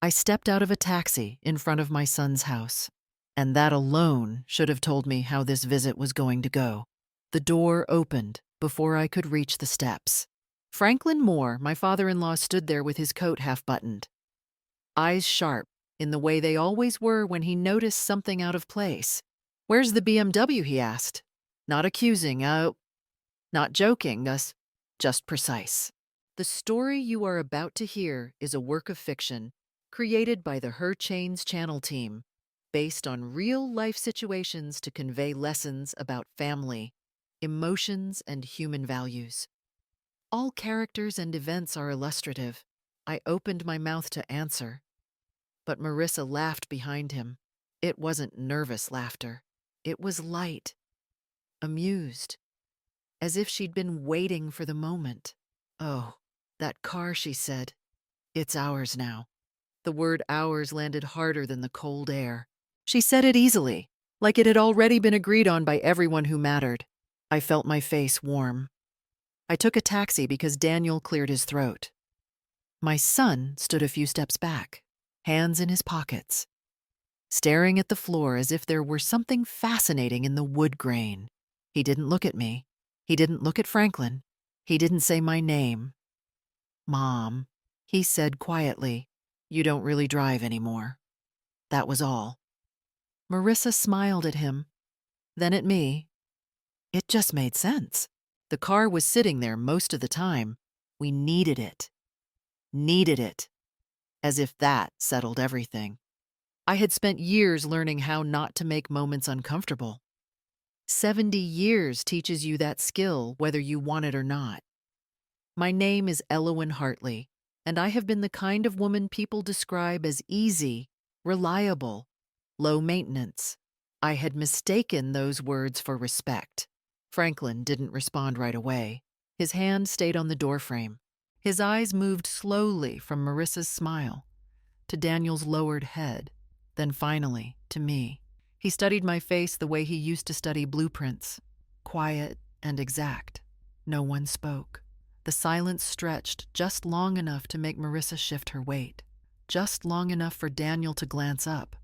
I stepped out of a taxi in front of my son's house, and that alone should have told me how this visit was going to go. The door opened before I could reach the steps. Franklin Moore, my father-in-law, stood there with his coat half buttoned, eyes sharp in the way they always were when he noticed something out of place. "Where's the BMW?" he asked. Not accusing, not joking, just precise. The story you are about to hear is a work of fiction created by the Her Chains Channel team, based on real-life situations to convey lessons about family, emotions, and human values. All characters and events are illustrative. I opened my mouth to answer, but Marissa laughed behind him. It wasn't nervous laughter. It was light, amused, as if she'd been waiting for the moment. "Oh, that car," she said. "It's ours now." The word ours landed harder than the cold air. She said it easily, like it had already been agreed on by everyone who mattered. I felt my face warm. I took a taxi because Daniel cleared his throat. My son stood a few steps back, hands in his pockets, staring at the floor as if there were something fascinating in the wood grain. He didn't look at me. He didn't look at Franklin. He didn't say my name. "Mom," he said quietly, "you don't really drive anymore." That was all. Marissa smiled at him, then at me. It just made sense. The car was sitting there most of the time. We needed it. Needed it. As if that settled everything. I had spent years learning how not to make moments uncomfortable. 70 years teaches you that skill whether you want it or not. My name is Elowyn Hartley, and I have been the kind of woman people describe as easy, reliable, low maintenance. I had mistaken those words for respect. Franklin didn't respond right away. His hand stayed on the doorframe. His eyes moved slowly from Marissa's smile to Daniel's lowered head, then finally to me. He studied my face the way he used to study blueprints, quiet and exact. No one spoke. The silence stretched just long enough to make Marissa shift her weight, just long enough for Daniel to glance up,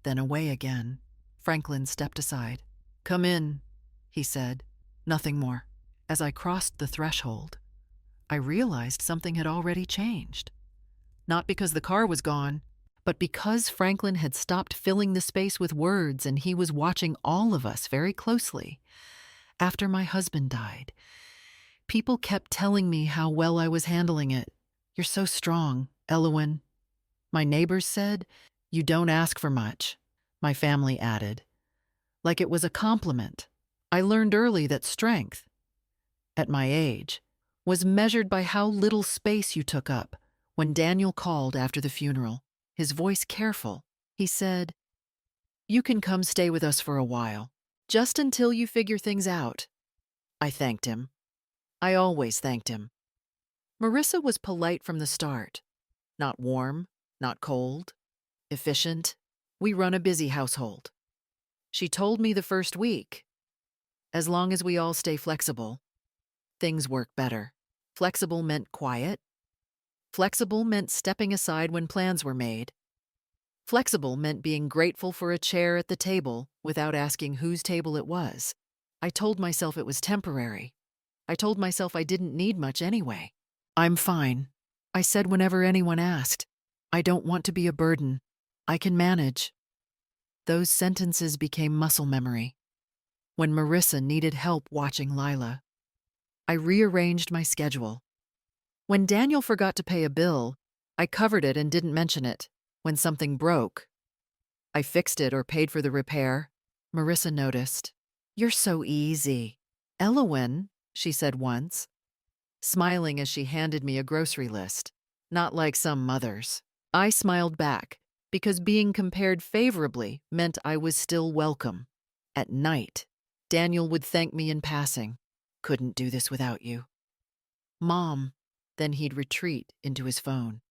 then away again. Franklin stepped aside. "Come in," he said. Nothing more. As I crossed the threshold, I realized something had already changed. Not because the car was gone, but because Franklin had stopped filling the space with words and he was watching all of us very closely. After my husband died, people kept telling me how well I was handling it. "You're so strong, Elowyn." My neighbors said, "You don't ask for much." My family added, like it was a compliment. I learned early that strength, at my age, was measured by how little space you took up. When Daniel called after the funeral, his voice careful, he said, "You can come stay with us for a while, just until you figure things out." I thanked him. I always thanked him. Marissa was polite from the start. Not warm, not cold, efficient. We run a busy household. She told me the first week, as long as we all stay flexible, things work better. Flexible meant quiet. Flexible meant stepping aside when plans were made. Flexible meant being grateful for a chair at the table without asking whose table it was. I told myself it was temporary. I told myself I didn't need much anyway. "I'm fine," I said whenever anyone asked. "I don't want to be a burden. I can manage." Those sentences became muscle memory. When Marissa needed help watching Lila, I rearranged my schedule. When Daniel forgot to pay a bill, I covered it and didn't mention it. When something broke, I fixed it or paid for the repair. Marissa noticed. "You're so easy." "Elowyn," she said once, smiling as she handed me a grocery list. "Not like some mothers." I smiled back, because being compared favorably meant I was still welcome. At night, Daniel would thank me in passing. "Couldn't do this without you." "Mom." Then he'd retreat into his phone.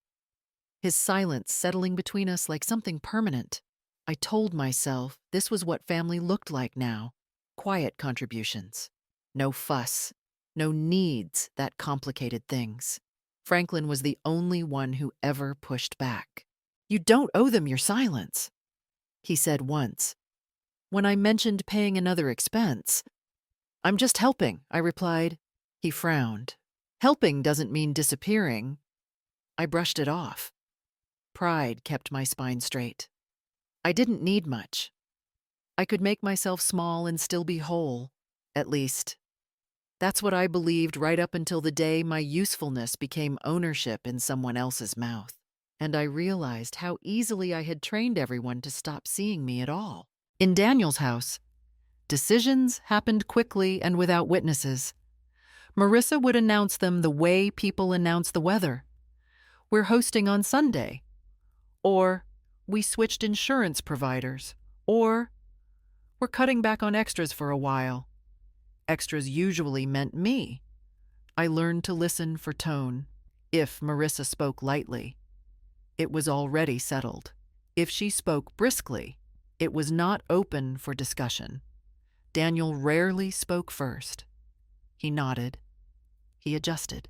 His silence settling between us like something permanent. I told myself this was what family looked like now. Quiet contributions. No fuss. No needs that complicated things. Franklin was the only one who ever pushed back. You don't owe them your silence, he said once. When I mentioned paying another expense, I'm just helping, I replied. He frowned. Helping doesn't mean disappearing. I brushed it off. Pride kept my spine straight. I didn't need much. I could make myself small and still be whole. At least, that's what I believed right up until the day my usefulness became ownership in someone else's mouth. And I realized how easily I had trained everyone to stop seeing me at all. In Daniel's house, decisions happened quickly and without witnesses. Marissa would announce them the way people announce the weather. We're hosting on Sunday. Or, we switched insurance providers. Or, we're cutting back on extras for a while. Extras usually meant me. I learned to listen for tone. If Marissa spoke lightly, it was already settled. If she spoke briskly, it was not open for discussion. Daniel rarely spoke first. He nodded. He adjusted.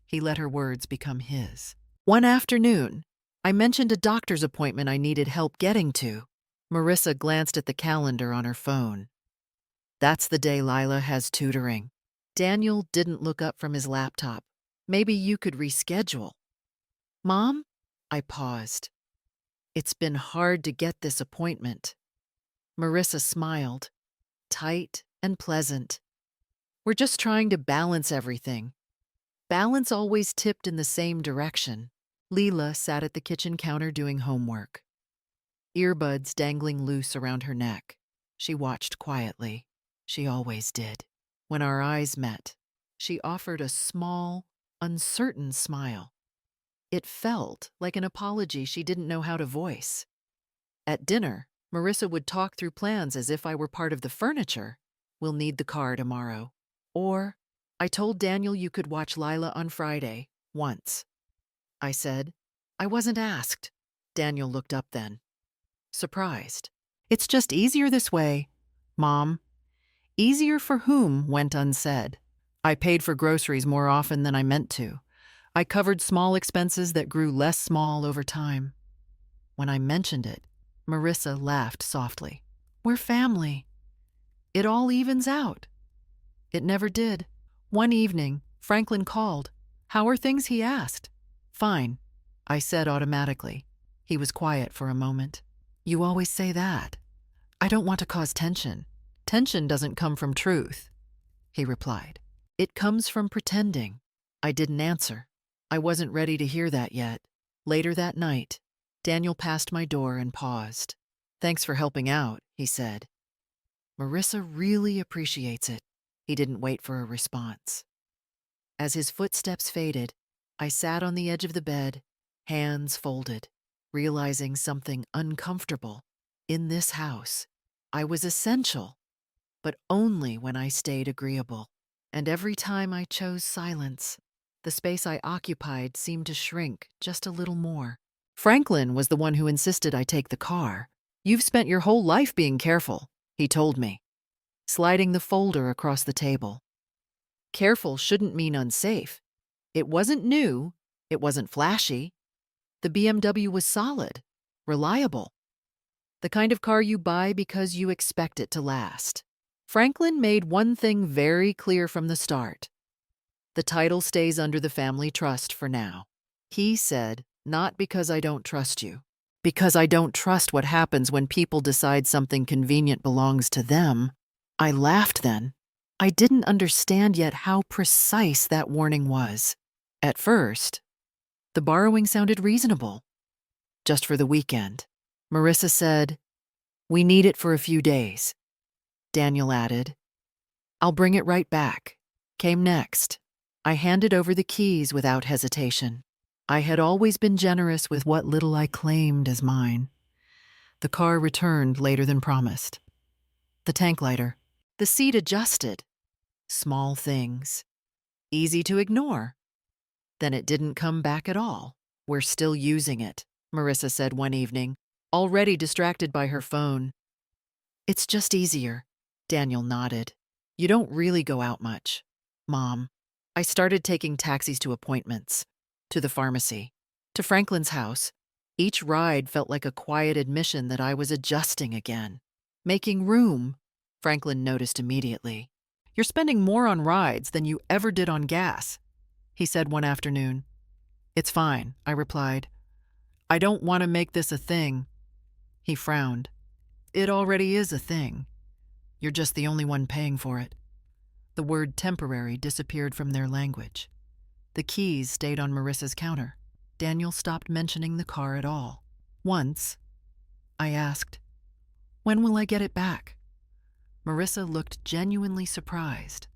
He let her words become his. One afternoon, I mentioned a doctor's appointment I needed help getting to. Marissa glanced at the calendar on her phone. That's the day Lila has tutoring. Daniel didn't look up from his laptop. Maybe you could reschedule. Mom? I paused. It's been hard to get this appointment. Marissa smiled, tight and pleasant. We're just trying to balance everything. Balance always tipped in the same direction. Leela sat at the kitchen counter doing homework, earbuds dangling loose around her neck. She watched quietly. She always did. When our eyes met, she offered a small, uncertain smile. It felt like an apology she didn't know how to voice. At dinner, Marissa would talk through plans as if I were part of the furniture. We'll need the car tomorrow. Or, I told Daniel you could watch Lila on Friday, once. I said, I wasn't asked. Daniel looked up then, surprised. It's just easier this way, Mom. Easier for whom went unsaid. I paid for groceries more often than I meant to. I covered small expenses that grew less small over time. When I mentioned it, Marissa laughed softly. We're family. It all evens out. It never did. One evening, Franklin called. How are things, he asked. Fine, I said automatically. He was quiet for a moment. You always say that. I don't want to cause tension. Tension doesn't come from truth, he replied. It comes from pretending. I didn't answer. I wasn't ready to hear that yet. Later that night, Daniel passed my door and paused. Thanks for helping out, he said. Marissa really appreciates it. He didn't wait for a response. As his footsteps faded, I sat on the edge of the bed, hands folded, realizing something uncomfortable. In this house, I was essential, but only when I stayed agreeable. And every time I chose silence, the space I occupied seemed to shrink just a little more. Franklin was the one who insisted I take the car. You've spent your whole life being careful, he told me, sliding the folder across the table. Careful shouldn't mean unsafe. It wasn't new. It wasn't flashy. The BMW was solid, reliable. The kind of car you buy because you expect it to last. Franklin made one thing very clear from the start. The title stays under the family trust for now. He said, not because I don't trust you, because I don't trust what happens when people decide something convenient belongs to them. I laughed then. I didn't understand yet how precise that warning was. At first, the borrowing sounded reasonable. Just for the weekend. Marissa said, we need it for a few days. Daniel added, I'll bring it right back. Came next. I handed over the keys without hesitation. I had always been generous with what little I claimed as mine. The car returned later than promised. The tank lighter. The seat adjusted. Small things. Easy to ignore. Then it didn't come back at all. We're still using it, Marissa said one evening, already distracted by her phone. It's just easier. Daniel nodded. You don't really go out much, Mom. I started taking taxis to appointments, to the pharmacy, to Franklin's house, Each ride felt like a quiet admission that I was adjusting again. Making room, Franklin noticed immediately. "You're spending more on rides than you ever did on gas," he said one afternoon. "It's fine," I replied. "I don't want to make this a thing." He frowned. "It already is a thing. You're just the only one paying for it." The word temporary disappeared from their language. The keys stayed on Marissa's counter. Daniel stopped mentioning the car at all. Once, I asked, "When will I get it back?" Marissa looked genuinely surprised.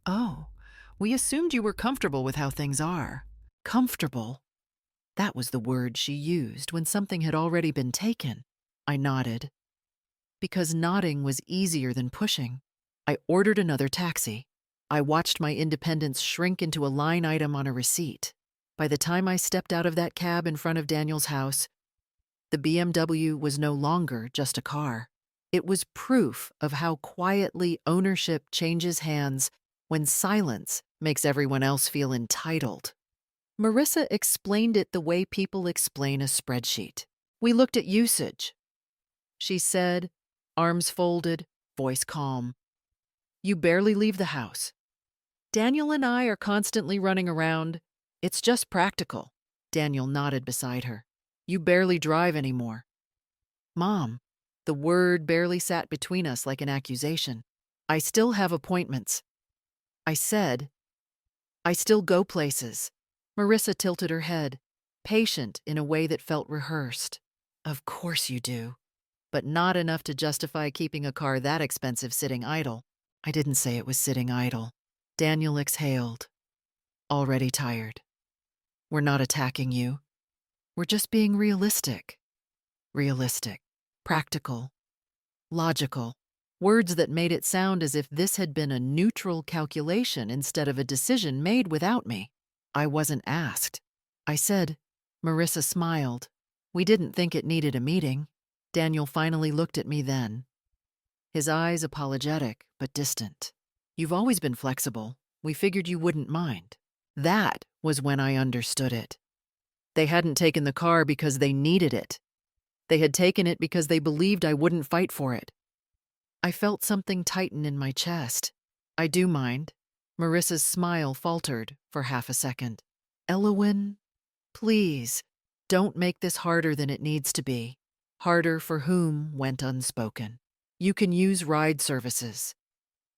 "Oh, we assumed you were comfortable with how things are." Comfortable? That was the word she used when something had already been taken. I nodded. Because nodding was easier than pushing. I ordered another taxi. I watched my independence shrink into a line item on a receipt. By the time I stepped out of that cab in front of Daniel's house, the BMW was no longer just a car. It was proof of how quietly ownership changes hands when silence makes everyone else feel entitled. Marissa explained it the way people explain a spreadsheet. "We looked at usage," she said, arms folded, voice calm. "You barely leave the house. Daniel and I are constantly running around. It's just practical." Daniel nodded beside her. "You barely drive anymore." "Mom," the word barely sat between us like an accusation. "I still have appointments." I said, "I still go places." Marissa tilted her head, patient in a way that felt rehearsed. "Of course you do, but not enough to justify keeping a car that expensive sitting idle." I didn't say it was sitting idle. Daniel exhaled, already tired. "We're not attacking you. We're just being realistic." Realistic, practical, logical. Words that made it sound as if this had been a neutral calculation instead of a decision made without me. I wasn't asked. I said. Marissa smiled. "We didn't think it needed a meeting." Daniel finally looked at me then, his eyes apologetic but distant. "You've always been flexible. We figured you wouldn't mind." That was when I understood it. They hadn't taken the car because they needed it. They had taken it because they believed I wouldn't fight for it. I felt something tighten in my chest. "I do mind." Marissa's smile faltered for half a second. "Elowen, please, don't make this harder than it needs to be." Harder for whom went unspoken. "You can use ride services,"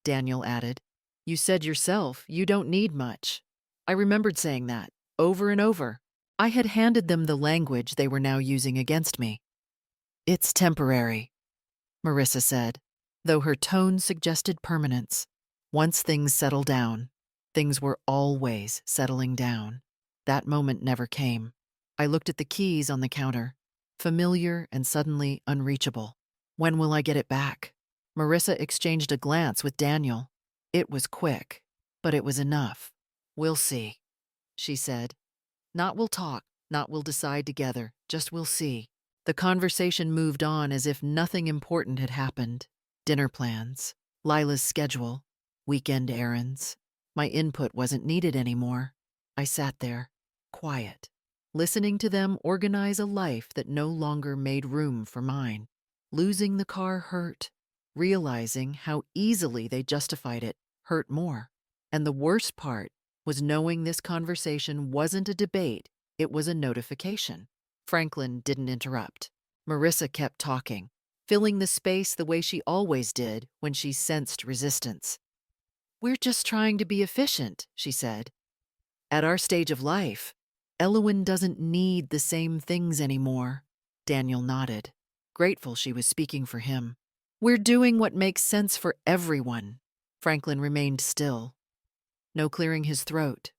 Daniel added. "You said yourself you don't need much." I remembered saying that, over and over. I had handed them the language they were now using against me. "It's temporary," Marissa said, though her tone suggested permanence. Once things settle down, things were always settling down. That moment never came. I looked at the keys on the counter, familiar and suddenly unreachable. "When will I get it back?" Marissa exchanged a glance with Daniel. It was quick, but it was enough. "We'll see," she said. "Not we'll talk, not we'll decide together, just we'll see." The conversation moved on as if nothing important had happened. Dinner plans, Lila's schedule, weekend errands. My input wasn't needed anymore. I sat there, quiet, listening to them organize a life that no longer made room for mine. Losing the car hurt. Realizing how easily they justified it hurt more. And the worst part was knowing this conversation wasn't a debate, it was a notification. Franklin didn't interrupt. Marissa kept talking, filling the space the way she always did when she sensed resistance. "We're just trying to be efficient," she said. "At our stage of life, Elowen doesn't need the same things anymore." Daniel nodded, grateful she was speaking for him. "We're doing what makes sense for everyone." Franklin remained still. No clearing his throat.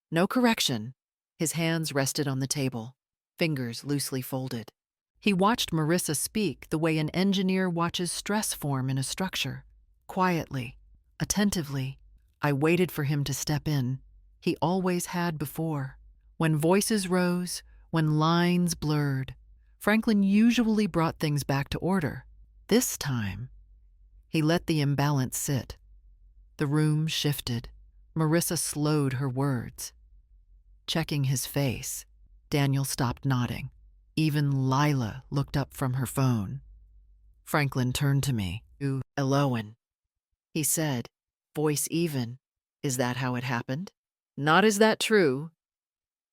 No correction. His hands rested on the table, fingers loosely folded. He watched Marissa speak the way an engineer watches stress form in a structure. Quietly, attentively. I waited for him to step in. He always had before. When voices rose, when lines blurred, Franklin usually brought things back to order. This time, he let the imbalance sit. The room shifted. Marissa slowed her words. Checking his face, Daniel stopped nodding. Even Lila looked up from her phone. Franklin turned to me. "You, Elowen," he said, voice even. "Is that how it happened? Not is that true?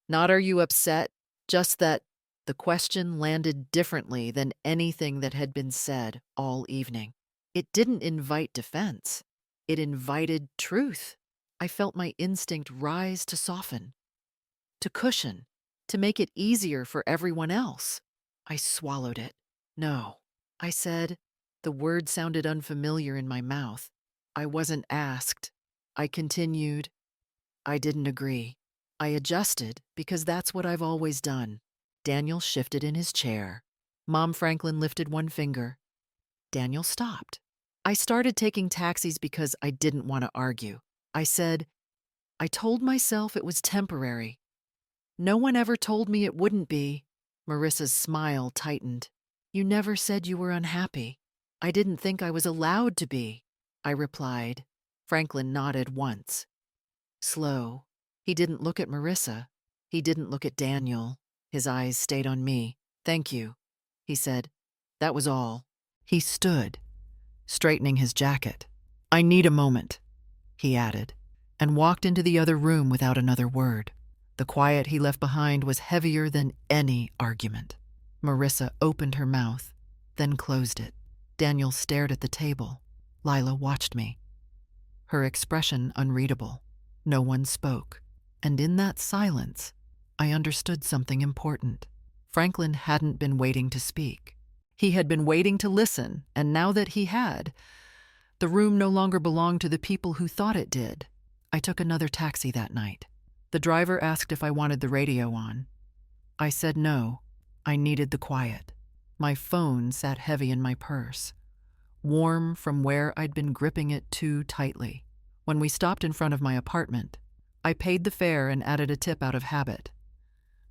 Not are you upset, just that." The question landed differently than anything that had been said all evening. It didn't invite defense. It invited truth. I felt my instinct rise to soften, to cushion, to make it easier for everyone else. I swallowed it. "No," I said. The word sounded unfamiliar in my mouth. I wasn't asked. I continued. "I didn't agree. I adjusted because that's what I've always done." Daniel shifted in his chair. Mom Franklin lifted one finger. Daniel stopped. I started taking taxis because I didn't want to argue. I said, "I told myself it was temporary. No one ever told me it wouldn't be." Marissa's smile tightened. "You never said you were unhappy." "I didn't think I was allowed to be," I replied. Franklin nodded once. Slow. He didn't look at Marissa. He didn't look at Daniel. His eyes stayed on me. "Thank you," he said. "That was all." He stood, straightening his jacket. "I need a moment," he added, and walked into the other room without another word. The quiet he left behind was heavier than any argument. Marissa opened her mouth, then closed it. Daniel stared at the table. Lila watched me, her expression unreadable. No one spoke, and in that silence, I understood something important. Franklin hadn't been waiting to speak. He had been waiting to listen, and now that he had, the room no longer belonged to the people who thought it did. I took another taxi that night. The driver asked if I wanted the radio on. I said no. I needed the quiet. My phone sat heavy in my purse, warm from where I'd been gripping it too tightly. When we stopped in front of my apartment, I paid the fare and added a tip out of habit,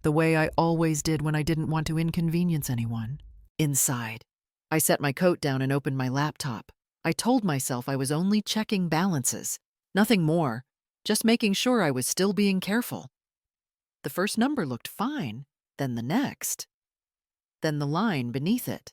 the way I always did when I didn't want to inconvenience anyone. Inside, I set my coat down and opened my laptop. I told myself I was only checking balances, nothing more, just making sure I was still being careful. The first number looked fine, then the next, then the line beneath it.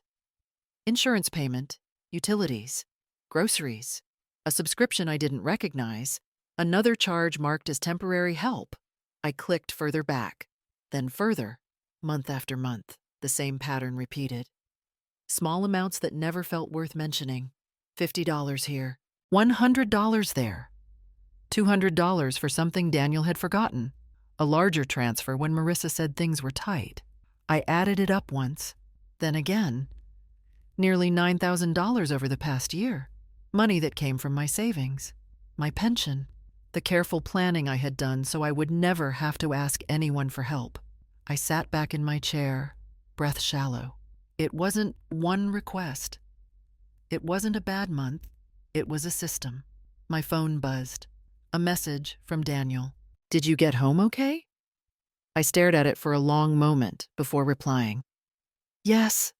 Insurance payment, utilities, groceries, a subscription I didn't recognize, another charge marked as temporary help. I clicked further back, then further. Month after month, the same pattern repeated. Small amounts that never felt worth mentioning. $50 here, $100 there, $200 for something Daniel had forgotten, a larger transfer when Marissa said things were tight. I added it up once, then again. Nearly $9,000 over the past year. Money that came from my savings, my pension, the careful planning I had done so I would never have to ask anyone for help. I sat back in my chair, breath shallow. It wasn't one request. It wasn't a bad month. It was a system. My phone buzzed. A message from Daniel. "Did you get home okay?" I stared at it for a long moment before replying. "Yes."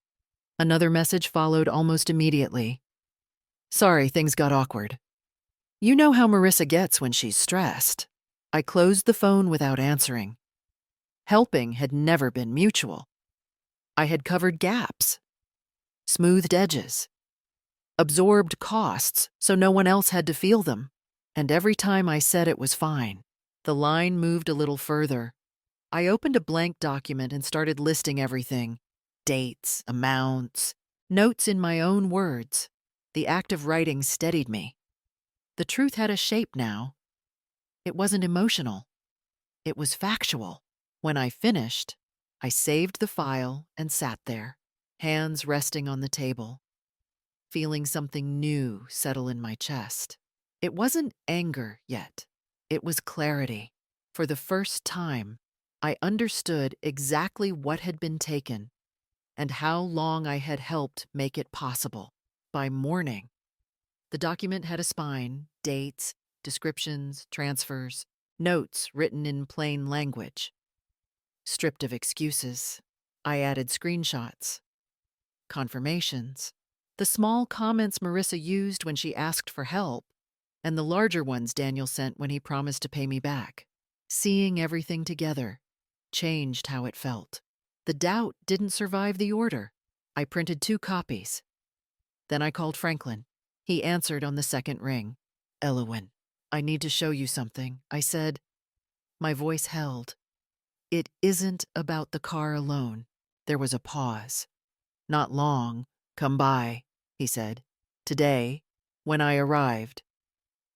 Another message followed almost immediately. "Sorry, things got awkward." You know how Marissa gets when she's stressed. I closed the phone without answering. Helping had never been mutual. I had covered gaps, smoothed edges, absorbed costs so no one else had to feel them. And every time I said it was fine, the line moved a little further. I opened a blank document and started listing everything. Dates, amounts, notes in my own words. The act of writing steadied me. The truth had a shape now. It wasn't emotional. It was factual. When I finished, I saved the file and sat there, hands resting on the table, feeling something new settle in my chest. It wasn't anger yet. It was clarity. For the first time, I understood exactly what had been taken and how long I had helped make it possible. By morning, the document had a spine, dates, descriptions, transfers, notes written in plain language. Stripped of excuses, I added screenshots, confirmations, the small comments Marissa used when she asked for help, and the larger ones Daniel sent when he promised to pay me back. Seeing everything together changed how it felt. The doubt didn't survive the order. I printed 2 copies. Then I called Franklin. He answered on the second ring. "Elowin, I need to show you something," I said. My voice held. "It isn't about the car alone." There was a pause. "Not long. Come by," he said. "Today, when I arrived."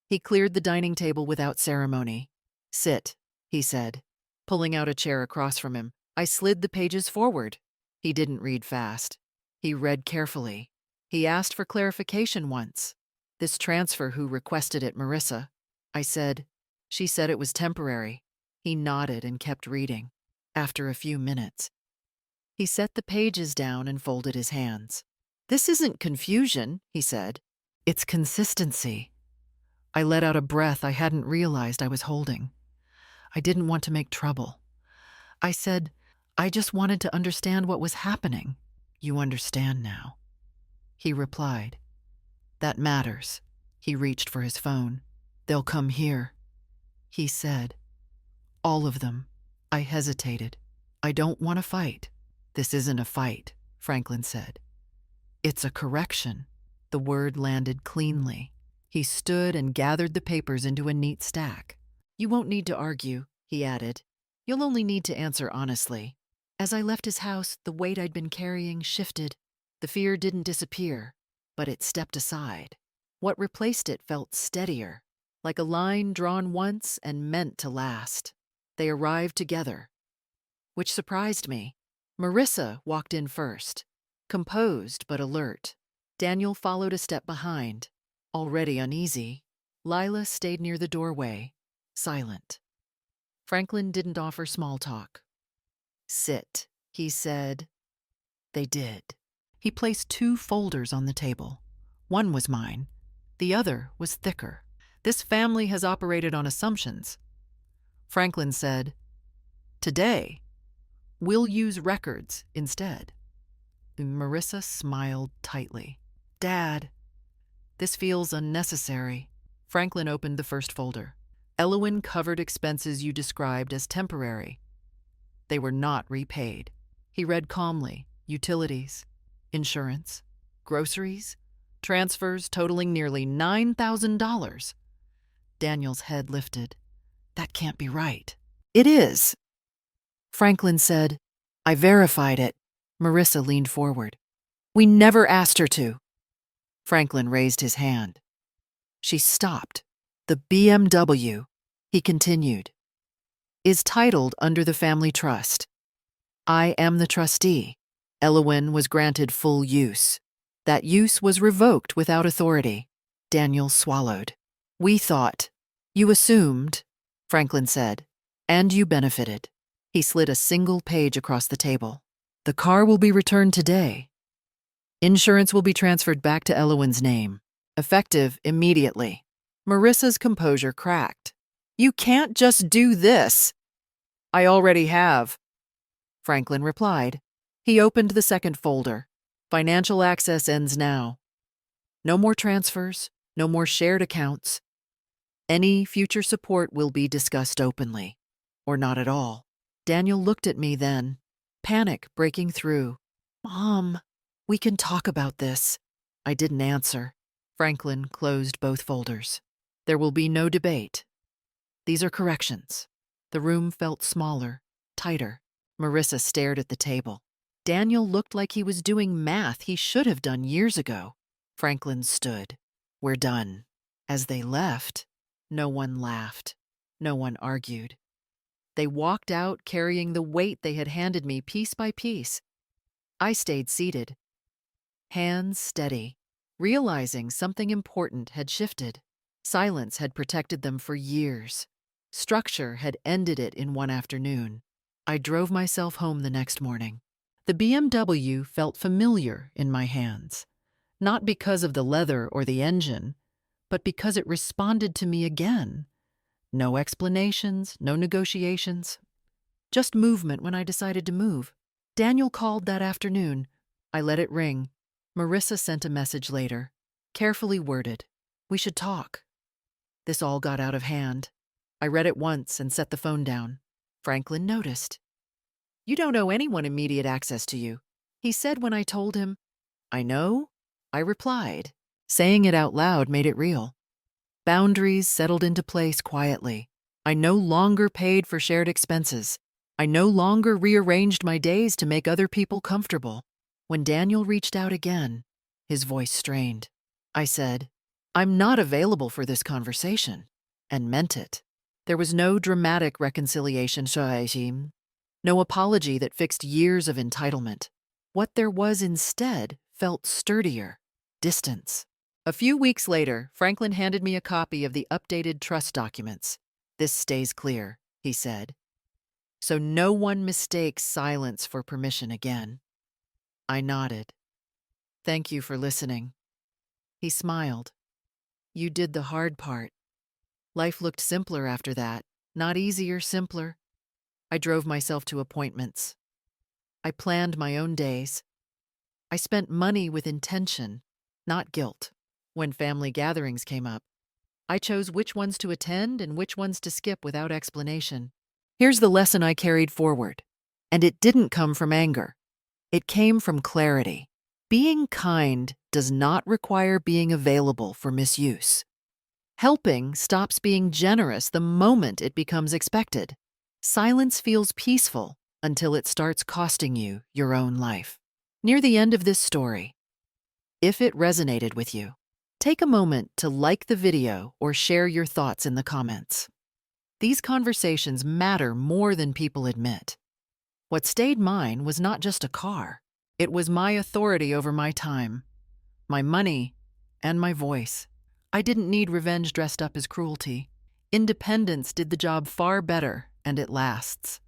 He cleared the dining table without ceremony. "Sit," he said, pulling out a chair across from him. I slid the pages forward. He didn't read fast. He read carefully. He asked for clarification once. "This transfer, who requested it, Marissa?" I said. "She said it was temporary." He nodded and kept reading. After a few minutes, he set the pages down and folded his hands. "This isn't confusion," he said. "It's consistency." I let out a breath I hadn't realized I was holding. I didn't want to make trouble. I said, "I just wanted to understand what was happening." "You understand now," he replied. "That matters." He reached for his phone. "They'll come here," he said. "All of them." I hesitated. "I don't want to fight." "This isn't a fight," Franklin said. "It's a correction." The word landed cleanly. He stood and gathered the papers into a neat stack. "You won't need to argue," he added. "You'll only need to answer honestly." As I left his house, the weight I'd been carrying shifted. The fear didn't disappear, but it stepped aside. What replaced it felt steadier, like a line drawn once and meant to last. They arrived together, which surprised me. Marissa walked in first, composed but alert. Daniel followed a step behind, already uneasy. Lila stayed near the doorway, silent. Franklin didn't offer small talk. "Sit," he said. They did. He placed 2 folders on the table. One was mine. The other was thicker. "This family has operated on assumptions." Franklin said, "Today, we'll use records instead." Marissa smiled tightly. "Dad, this feels unnecessary." Franklin opened the first folder. "Elowin covered expenses you described as temporary. They were not repaid." He read calmly. Utilities, insurance, groceries, transfers totaling nearly $9,000. Daniel's head lifted. "That can't be right." "It is," Franklin said. "I verified it." Marissa leaned forward. "We never asked her to." Franklin raised his hand. She stopped. "The BMW," he continued, "is titled under the family trust. I am the trustee. Elowin was granted full use. That use was revoked without authority." Daniel swallowed. "We thought. You assumed," Franklin said, "and you benefited." He slid a single page across the table. "The car will be returned today. Insurance will be transferred back to Elowin's name, effective immediately." Marissa's composure cracked. "You can't just do this." "I already have," Franklin replied. He opened the second folder. "Financial access ends now. No more transfers, no more shared accounts. Any future support will be discussed openly, or not at all." Daniel looked at me then, panic breaking through. "Mom, we can talk about this." I didn't answer. Franklin closed both folders. "There will be no debate. These are corrections." The room felt smaller, tighter. Marissa stared at the table. Daniel looked like he was doing math he should have done years ago. Franklin stood. "We're done." As they left, no one laughed. No one argued. They walked out carrying the weight they had handed me piece by piece. I stayed seated, hands steady, realizing something important had shifted. Silence had protected them for years. Structure had ended it in one afternoon. I drove myself home the next morning. The BMW felt familiar in my hands, not because of the leather or the engine, but because it responded to me again. No explanations, no negotiations, just movement when I decided to move. Daniel called that afternoon. I let it ring. Marissa sent a message later, carefully worded. "We should talk." This all got out of hand. I read it once and set the phone down. Franklin noticed. You don't owe anyone immediate access to you, he said when I told him. I know, I replied. Saying it out loud made it real. Boundaries settled into place quietly. I no longer paid for shared expenses. I no longer rearranged my days to make other people comfortable. When Daniel reached out again, his voice strained. I said, I'm not available for this conversation, and meant it. There was no dramatic reconciliation, no apology that fixed years of entitlement. What there was instead felt sturdier, distance. A few weeks later, Franklin handed me a copy of the updated trust documents. This stays clear, he said, so no one mistakes silence for permission again. I nodded. Thank you for listening. He smiled. You did the hard part. Life looked simpler after that, not easier, simpler. I drove myself to appointments. I planned my own days. I spent money with intention, not guilt. When family gatherings came up, I chose which ones to attend and which ones to skip without explanation. Here's the lesson I carried forward. And it didn't come from anger. It came from clarity. Being kind does not require being available for misuse. Helping stops being generous the moment it becomes expected. Silence feels peaceful until it starts costing you your own life. Near the end of this story, if it resonated with you, take a moment to like the video or share your thoughts in the comments. These conversations matter more than people admit. What stayed mine was not just a car. It was my authority over my time, my money, and my voice. I didn't need revenge dressed up as cruelty. Independence did the job far better, and it lasts.